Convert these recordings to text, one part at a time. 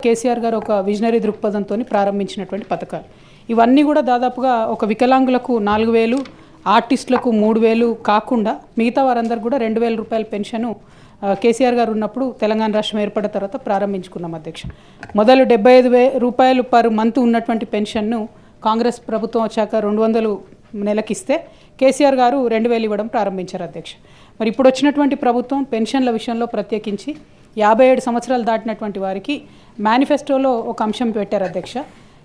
కేసీఆర్ గారు ఒక విజనరీ దృక్పథంతో ప్రారంభించినటువంటి పథకాలు ఇవన్నీ కూడా దాదాపుగా ఒక వికలాంగులకు 4000, ఆర్టిస్టులకు 3000 కాకుండా మిగతా వారందరూ కూడా 2000 రూపాయల పెన్షన్ కేసీఆర్ గారు ఉన్నప్పుడు తెలంగాణ రాష్ట్రం ఏర్పడిన తర్వాత ప్రారంభించుకున్నాం అధ్యక్ష. మొదలు 75,000 రూపాయలు పర్ మంత్ ఉన్నటువంటి పెన్షన్ను కాంగ్రెస్ ప్రభుత్వం వచ్చాక 200 నెలకిస్తే కేసీఆర్ గారు 2000 ఇవ్వడం ప్రారంభించారు అధ్యక్ష. మరి ఇప్పుడు వచ్చినటువంటి ప్రభుత్వం పెన్షన్ల విషయంలో ప్రత్యేకించి 57 సంవత్సరాలు దాటినటువంటి వారికి మేనిఫెస్టోలో ఒక అంశం పెట్టారు అధ్యక్ష.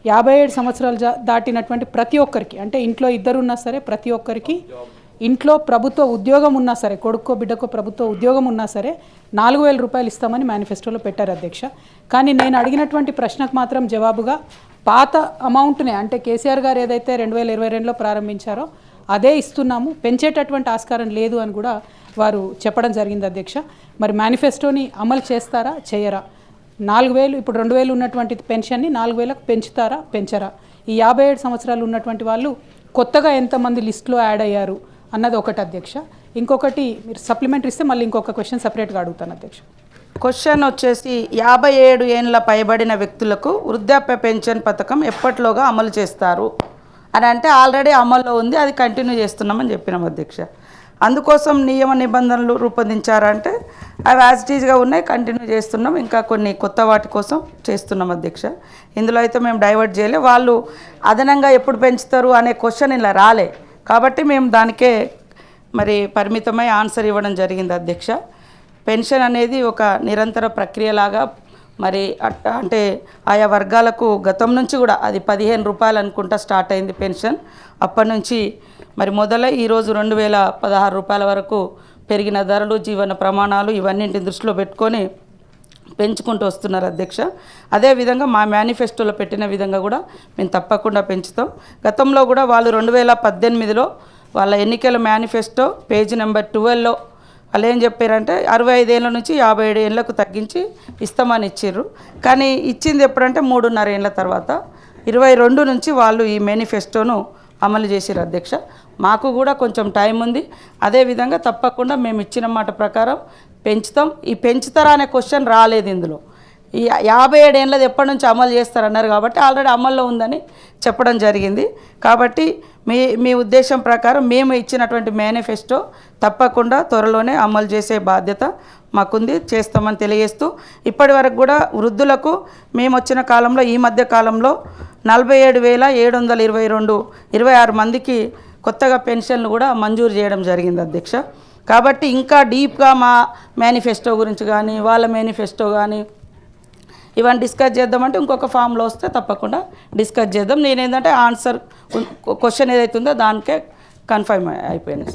57 సంవత్సరాలు దాటినటువంటి ప్రతి ఒక్కరికి, అంటే ఇంట్లో ఇద్దరు ఉన్నా సరే, ప్రతి ఒక్కరికి ఇంట్లో ప్రభుత్వ ఉద్యోగం ఉన్నా సరే, కొడుకో బిడ్డకో ప్రభుత్వ ఉద్యోగం ఉన్నా సరే 4000 రూపాయలు ఇస్తామని మేనిఫెస్టోలో పెట్టారు అధ్యక్ష. కానీ నేను అడిగినటువంటి ప్రశ్నకు మాత్రం జవాబుగా పాత అమౌంట్నే, అంటే కేసీఆర్ గారు ఏదైతే 2022లో ప్రారంభించారో అదే ఇస్తున్నాము, పెంచేటటువంటి ఆస్కారం లేదు అని కూడా వారు చెప్పడం జరిగింది అధ్యక్ష. మరి మేనిఫెస్టోని అమలు చేస్తారా చేయరా? 4000 ఇప్పుడు 2000 ఉన్నటువంటి పెన్షన్ని 4000కు పెంచుతారా పెంచరా? ఈ 57 సంవత్సరాలు ఉన్నటువంటి వాళ్ళు కొత్తగా ఎంతమంది లిస్టులో యాడ్ అయ్యారు అన్నది ఒకటి అధ్యక్ష. ఇంకొకటి మీరు సప్లిమెంటరీ ఇస్తే మళ్ళీ ఇంకొక క్వశ్చన్ సపరేట్గా అడుగుతాను అధ్యక్ష. క్వశ్చన్ వచ్చేసి 57 ఏళ్ళ పైబడిన వ్యక్తులకు వృద్ధాప్య పెన్షన్ పథకం ఎప్పటిలోగా అమలు చేస్తారు అని అంటే ఆల్రెడీ అమల్లో ఉంది, అది కంటిన్యూ చేస్తున్నామని చెప్పినాం అధ్యక్ష. అందుకోసం నియమ నిబంధనలు రూపొందించారంటే అవి యాజ్ ఇట్ ఈజ్గా ఉన్నాయి, కంటిన్యూ చేస్తున్నాం. ఇంకా కొన్ని కొత్త వాటి కోసం చేస్తున్నాం అధ్యక్ష. ఇందులో అయితే మేము డైవర్ట్ చేయలే, వాళ్ళు అదనంగా ఎప్పుడు పెంచుతారు అనే క్వశ్చన్ ఇలా రాలే కాబట్టి మేము దానికే మరి పరిమితమై ఆన్సర్ ఇవ్వడం జరిగింది అధ్యక్ష. పెన్షన్ అనేది ఒక నిరంతర ప్రక్రియలాగా మరి అంటే ఆయా వర్గాలకు గతం నుంచి కూడా అది 15 రూపాయలు అనుకుంటా స్టార్ట్ అయింది పెన్షన్. అప్పటి నుంచి మరి మొదలై ఈరోజు 2016 రూపాయల వరకు పెరిగిన ధరలు, జీవన ప్రమాణాలు ఇవన్నింటిని దృష్టిలో పెట్టుకొని పెంచుకుంటూ వస్తున్నారు అధ్యక్ష. అదేవిధంగా మా మేనిఫెస్టోలో పెట్టిన విధంగా కూడా మేము తప్పకుండా పెంచుతాం. గతంలో కూడా వాళ్ళు 2018లో వాళ్ళ ఎన్నికల మేనిఫెస్టో పేజీ నెంబర్ 12లో వాళ్ళు ఏం చెప్పారంటే 65 ఏళ్ళ నుంచి 57 ఏళ్ళకు తగ్గించి ఇస్తామని ఇచ్చిర్రు. కానీ ఇచ్చింది ఎప్పుడంటే 3.5 ఏళ్ళ తర్వాత 22 నుంచి వాళ్ళు ఈ మేనిఫెస్టోను అమలు చేసిర్రు అధ్యక్ష. మాకు కూడా కొంచెం టైం ఉంది. అదేవిధంగా తప్పకుండా మేము ఇచ్చిన మాట ప్రకారం పెంచుతాం. ఈ పెంచుతారా అనే క్వశ్చన్ రాలేదు ఇందులో. ఈ 57 ఏళ్ళది ఎప్పటి నుంచి అమలు చేస్తారన్నారు కాబట్టి ఆల్రెడీ అమల్లో ఉందని చెప్పడం జరిగింది. కాబట్టి మీ ఉద్దేశం ప్రకారం మేము ఇచ్చినటువంటి మేనిఫెస్టో తప్పకుండా త్వరలోనే అమలు చేసే బాధ్యత మాకుంది, చేస్తామని తెలియజేస్తూ ఇప్పటి వరకు కూడా వృద్ధులకు మేము వచ్చిన కాలంలో ఈ మధ్య కాలంలో 47,722 26 మందికి కొత్తగా పెన్షన్లు కూడా మంజూరు చేయడం జరిగింది అధ్యక్ష. కాబట్టి ఇంకా డీప్గా మా మేనిఫెస్టో గురించి కానీ వాళ్ళ మేనిఫెస్టో కానీ ఇవన్నీ డిస్కస్ చేద్దామంటే ఇంకొక ఫామ్లో వస్తే తప్పకుండా డిస్కస్ చేద్దాం. నేనేంటంటే ఆన్సర్ క్వశ్చన్ ఏదైతే ఉందో దానికే కన్ఫర్మ్ అయిపోయింది.